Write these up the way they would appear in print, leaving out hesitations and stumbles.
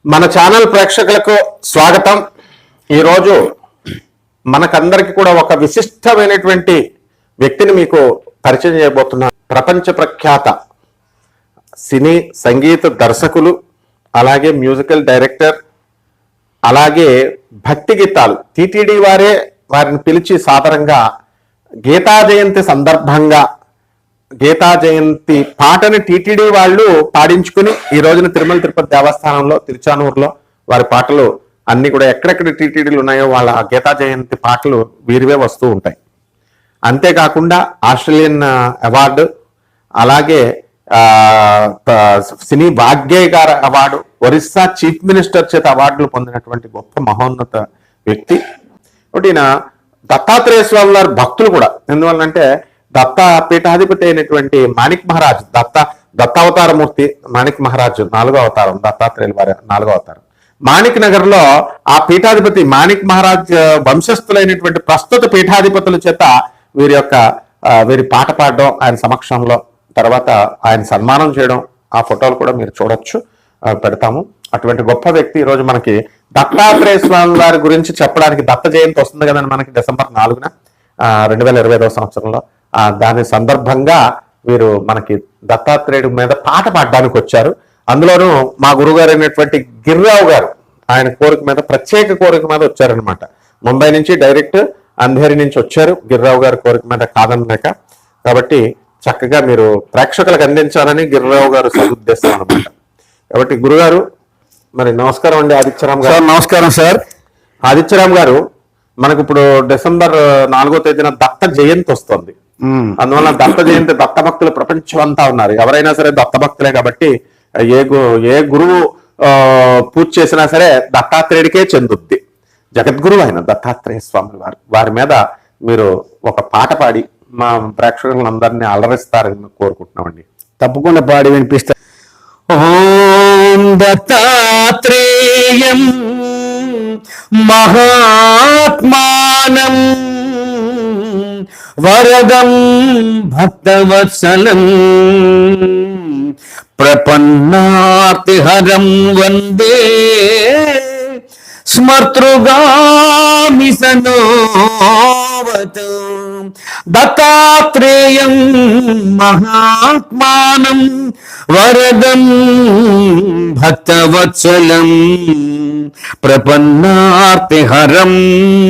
మన ఛానల్ ప్రేక్షకులకు స్వాగతం. ఈరోజు మనకందరికి కూడా ఒక విశిష్టమైనటువంటి వ్యక్తిని మీకు పరిచయం చేయబోతున్నాను. ప్రపంచ ప్రఖ్యాత సినీ సంగీత దర్శకులు, అలాగే మ్యూజికల్ డైరెక్టర్, అలాగే భక్తి గీతాలు టీటీడీ వారిని పిలిచి సాధారణంగా గీతా జయంతి సందర్భంగా గీతా జయంతి పాటని టీటీడీ వాళ్ళు పాడించుకుని ఈ రోజున తిరుమల తిరుపతి దేవస్థానంలో తిరుచానూరులో వారి పాటలు అన్ని కూడా ఎక్కడెక్కడ టీటీడీలు ఉన్నాయో వాళ్ళ గీతా జయంతి పాటలు వీరివే వస్తూ ఉంటాయి. అంతేకాకుండా ఆస్ట్రేలియన్ అవార్డు, అలాగే సినీ వాగ్గేయకార అవార్డు, ఒరిస్సా చీఫ్ మినిస్టర్ చేత అవార్డులు పొందినటువంటి గొప్ప మహోన్నత వ్యక్తి. ఒకటి దత్తాత్రేయ స్వామి వారి భక్తులు కూడా. ఎందువల్లంటే దత్త పీఠాధిపతి అయినటువంటి మాణిక్ మహారాజ్, దత్తావతారమూర్తి మాణిక్ మహారాజు 4వ అవతారం, దత్తాత్రేయుల వారి 4వ అవతారం. మాణిక్ నగర్ లో ఆ పీఠాధిపతి మాణిక్ మహారాజ్ వంశస్థులైనటువంటి ప్రస్తుత పీఠాధిపతుల చేత వీరి పాట పాడడం, ఆయన సమక్షంలో, తర్వాత ఆయన సన్మానం చేయడం, ఆ ఫోటోలు కూడా మీరు చూడొచ్చు, పెడతాము. అటువంటి గొప్ప వ్యక్తి ఈరోజు మనకి దత్తాత్రేయ స్వామి వారి గురించి చెప్పడానికి. దత్త జయంతి వస్తుంది కదండి మనకి డిసెంబర్ 4న 2025 సంవత్సరంలో. దాని సందర్భంగా వీరు మనకి దత్తాత్రేయుడి మీద పాట పాడడానికి వచ్చారు. అందులోనూ మా గురుగారు అయినటువంటి గిర్రావు గారు ఆయన కోరిక మీద, ప్రత్యేక కోరిక మీద వచ్చారనమాట. ముంబై నుంచి డైరెక్ట్ అంధేరి నుంచి వచ్చారు. గిర్రావు గారి కోరిక మీద కాదనలేక. కాబట్టి చక్కగా మీరు ప్రేక్షకులకు అందించాలని గిర్రావు గారు సదుద్దేశం అనమాట. కాబట్టి గురుగారు మరి నమస్కారం అండి. ఆదిత్యరామ్ గారు. నమస్కారం సార్. ఆదిత్యరామ్ గారు, మనకు ఇప్పుడు డిసెంబర్ 4వ తేదీన దత్త జయంతి వస్తుంది. అందువల్ల దత్త జయంతి, దత్త భక్తులు ప్రపంచం అంతా ఉన్నారు. ఎవరైనా సరే దత్త భక్తులే. కాబట్టి ఏ గురువు పూజ చేసినా సరే దత్తాత్రేయుడికే చెందుద్ది. జగద్గురువు అయిన దత్తాత్రేయ స్వామి వారి మీద మీరు ఒక పాట పాడి మా ప్రేక్షకులందరినీ అలరిస్తారని కోరుకుంటున్నామండి. తప్పకుండా పాడి వినిపిస్తా. ఓం దత్తాత్రేయం మహాత్మానం వరదం భక్తవత్సలం ప్రపన్నార్తిహరం వందే స్మర్తృగామి సనోవతు. దత్తాత్రేయం మహాత్మానం వరదం భక్తవత్సలం ప్రపన్నార్తిహరం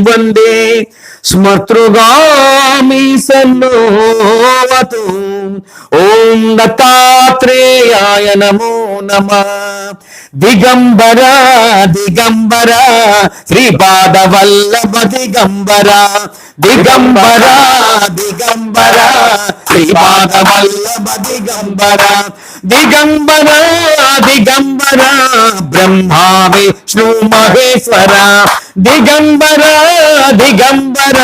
వందే స్మర్తృగామి సన్నోవతు. ఓం దత్తాత్రేయాయ నమో నమః. దిగంబర దిగంబర శ్రీపాదవల్లభ దిగంబర, దిగంబర దిగంబర శ్రీపాదవల్లభ దిగంబర, దిగంబర దిగంబర బ్రహ్మా విష్ణు మహేశ్వర, దిగంబర దిగంబర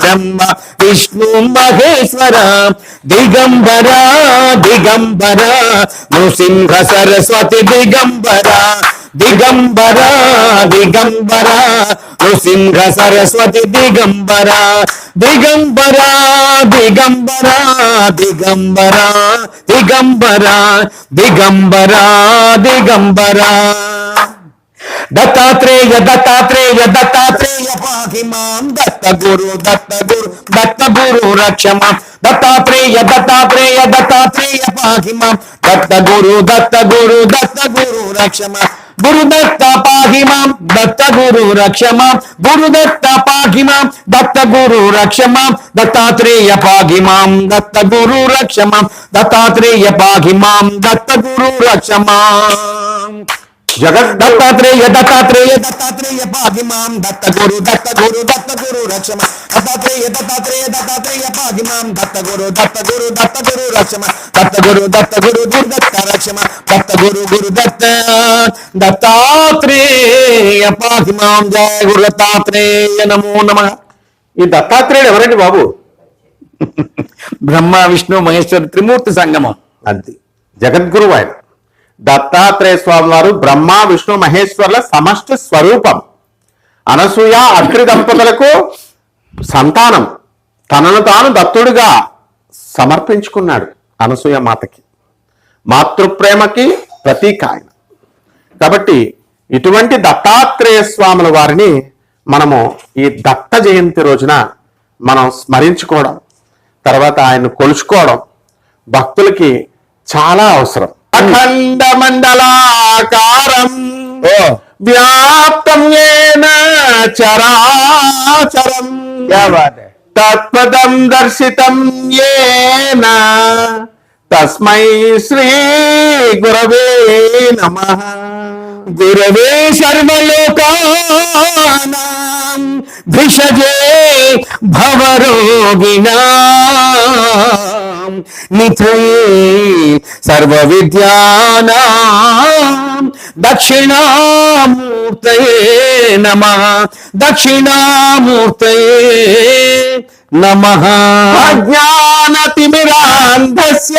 బ్రహ్మ విష్ణు మహేశ్వర, దిగంబర దిగంబర నృసింహ సరస్వతి దిగంబర, దిగంబర దిగంబర నృసింహ సరస్వతి దిగంబర, దిగంబర దిగంబర దిగంబర దిగంబర దిగంబర దిగంబర. దత్తాత్రేయ దత్తాత్రేయ దత్తాత్రేయ పాహి మాం, దత్త గురు రక్ష మాం. దత్తాత్రేయ దత్తాత్రేయ దత్తాత్రేయ పాహి మాం, దత్త గురు రక్ష మాం. గురుదత్త పాహి మాం, దత్త గురు రక్ష మాం. గురుదత్త పాహి మాం, దత్త గురు రక్ష మాం. దత్తాత్రేయ పాహి మాం, దత్త గురు రక్ష మాం. దత్తాత్రేయ పాహి మాం, దత్త గురు రక్ష మాం. దత్తాత్రేయ దత్తాత్రేయ దత్తాత్రేయ పాహి మాం, దత్త గురు రక్ష మాం. దత్తాత్రేయ దత్తాత్రేయ దత్తాత్రేయ పాహి మాం, దత్త గురు రక్ష మాం. దత్త గురు గురుదత్త రక్ష మాం. దత్త గురు దత్తాత్రేయ పాహి మాం. జయ గురు దత్తాత్రేయ నమో నమః. ఈ దత్తాత్రేయుడు ఎవరండి బాబు? బ్రహ్మ విష్ణు మహేశ్వర త్రిమూర్తి సంగమం. అది జగద్గురువు ఆయన. దత్తాత్రేయ స్వామి వారు బ్రహ్మ విష్ణు మహేశ్వర్ల సమష్టి స్వరూపం. అనసూయ అత్రి దంపతులకు సంతానం. తనను తాను దత్తుడుగా సమర్పించుకున్నాడు అనసూయ మాతకి. మాతృప్రేమకి ప్రతీక ఆయన. కాబట్టి ఇటువంటి దత్తాత్రేయ స్వాముల వారిని మనము ఈ దత్త జయంతి రోజున మనం స్మరించుకోవడం, తర్వాత ఆయన కొలుచుకోవడం భక్తులకి చాలా అవసరం. అఖండ మండలాకారం వ్యాప్తం ఏన చరాచరం తత్పదం దర్శితం ఏన తస్మై శ్రీ గురవే నమః. గురవే సర్వలోకానాం భిషజే భవరోగిణాం నిధయే సర్వవిద్యానాం దక్షిణామూర్తయే నమః. దక్షిణామూర్తయే నమః. అజ్ఞానతిమిరాంధస్య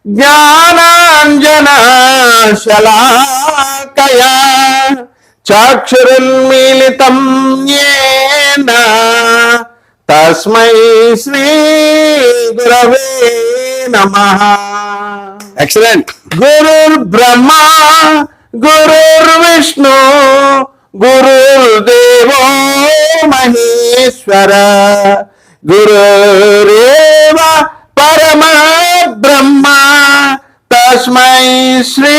జ్ఞానాంజనశలాకయా చాక్షురున్మీలితం యేన తస్మై శ్రీ గురవే నమః. ఎక్సలెంట్. గురుర్బ్రహ్మ గురుర్విష్ణు గురుర్దేవో మహేశ్వర గురురేవ పరమ బ్రహ్మ తస్మై శ్రీ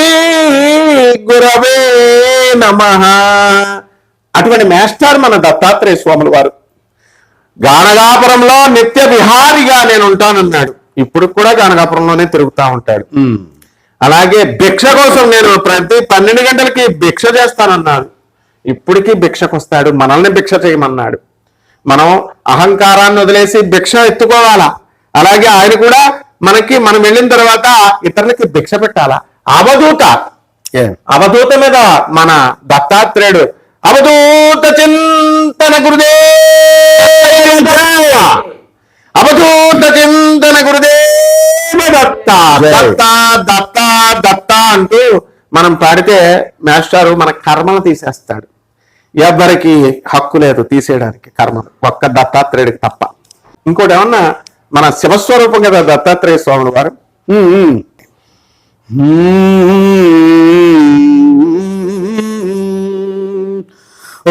గురవే నమః. అటువంటి మాస్టర్ మన దత్తాత్రేయ స్వాముల వారు. గానగాపురంలో నిత్య విహారిగా నేను ఉంటానన్నాడు. ఇప్పుడు కూడా గానగాపురంలోనే తిరుగుతా ఉంటాడు. అలాగే భిక్ష కోసం నేను ప్రతి 12 గంటలకి భిక్ష చేస్తానన్నాడు. ఇప్పటికీ భిక్షకు వస్తాడు. మనల్ని భిక్ష చేయమన్నాడు. మనం అహంకారాన్ని వదిలేసి భిక్ష ఎత్తుకోవాలా. అలాగే ఆయన కూడా మనం వెళ్ళిన తర్వాత ఇతరులకి భిక్ష పెట్టాలా. అవధూత మీద మన దత్తాత్రేయుడు అవధూత చింతన గురుదేవ అవధూత చింతన గురుదేవ దత్త దత్త దత్త దత్త అంటూ మనం పాడితే మాస్టారు మన కర్మను తీసేస్తాడు. ఎవరికి హక్కు లేదు తీసేయడానికి కర్మ, ఒక్క దత్తాత్రేయుడికి తప్ప. ఇంకోటి ఏమన్నా మన శివస్వరూపం కదా దత్తాత్రేయ స్వాముల వారు.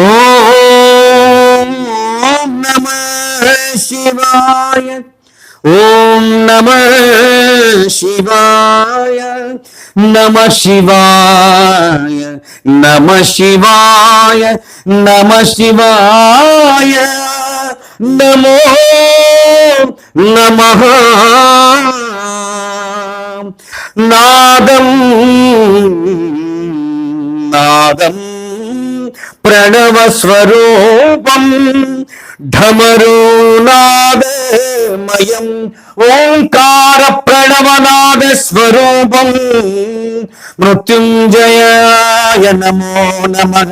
ఓం నమః శివాయ. ఓం నమః శివాయ. నమః శివాయ. నమః శివాయ. నమః శివాయ. నమో నమః. నాదం నాదం ప్రణవస్వరూపం ఢమరునాదమయం ఓంకార ప్రణవనాద స్వరూపం మృత్యుంజయాయ నమో నమః.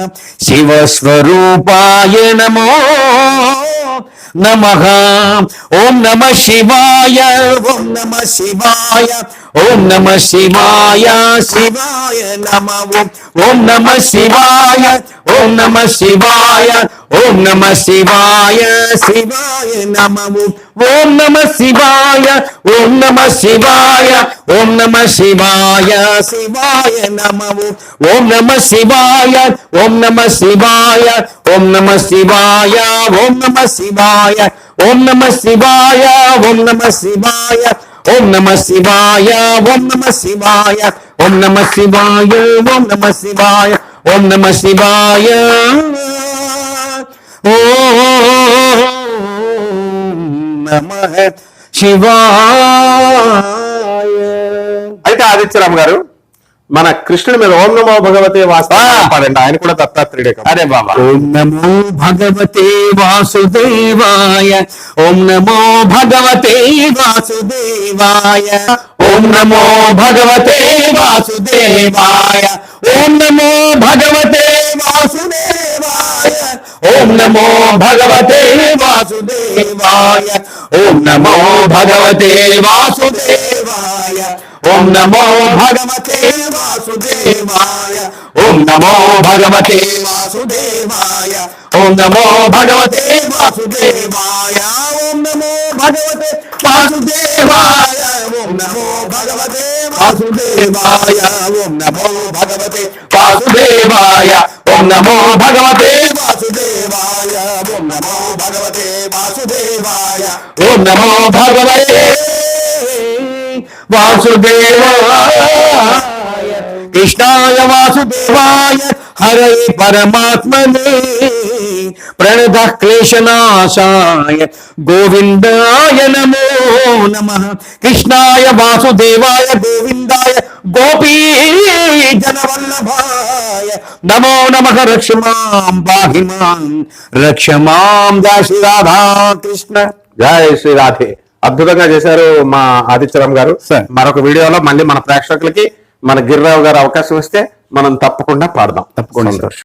శివస్వరూపాయ నమో నమః. ఓం నమః శివాయ. ఓం నమః శివాయ. ఓం నమః శివాయ. శివాయ నమః. ఓం నమః శివాయ. ఓం నమః శివాయ. ఓం నమః శివాయ. శివాయ నమః. ఓం నమః శివాయ. ఓం నమః శివాయ. ఓం నమః శివాయ. శివాయ నమః. ఓం నమః శివాయ. ఓం నమః శివాయ. ఓం నమః శివాయ. ఓం నమః శివాయ. ఓం నమః శివాయ. ఓం నమః శివాయ. ఓం నమః శివాయ. ఓం నమః శివాయ. ఓం నమః శివాయ. ఓం నమః శివాయ. ఓం నమః శివాయ. ఓం నమః శివాయ. అయితే ఆదిత్యరామ్ గారు మన కృష్ణుడి మీద ఓం నమో భగవతే వాసుదేవాయ పాడండి. ఆయన కూడా దత్తాత్రేయుడే కదా. అరే బాబా. ఓం నమో భగవతే వాసుదేవాయ. ఓం నమో భగవతే వాసుదేవాయ. ఓం నమో భగవతే వాసుదేవాయ. ఓం నమో భగవతే వాసుదేవాయ. ఓం నమో భగవతే వాసుదేవాయ. ఓం నమో భగవతే వాసుదేవాయ. ఓం నమో భగవతే వాసుదేవాయ. ఓం నమో భగవతే వాసుదేవాయ. ఓం నమో భగవతే వాసుదేవాయ. ఓం నమో భగవతే వాసుదేవాయ. ఓం నమో భగవతే వాసుదేవాయ. ఓం నమో భగవతే వాసుదేవాయ ఓం నమో భగవతే వాసుదేవాయ ఓం నమో భగవతే వాసుదేవాయ ఓం నమో భగవతే వాసుదేవాయ కృష్ణాయ వాసుదేవాయ హరే పరమాత్మనే ప్రణత క్లేశనాశాయ గోవిందాయ నమో నమః కృష్ణాయ వాసుదేవాయ గోవిందాయ గోపీ జనవల్లభాయ నమో నమః రక్షమాం పాహి మాం రక్షమాం జయ శ్రీ రాధా కృష్ణ. జై శ్రీ రాధే. అద్భుతంగా చేశారు మా ఆదిత్యరామ్ గారు. సార్. మరొక వీడియోలో మళ్ళీ మన ప్రేక్షకులకి మన గిరిరావు గారు అవకాశం ఇస్తే మనం తప్పకుండా పాడదాం. తప్పకుండా. సంతోషం.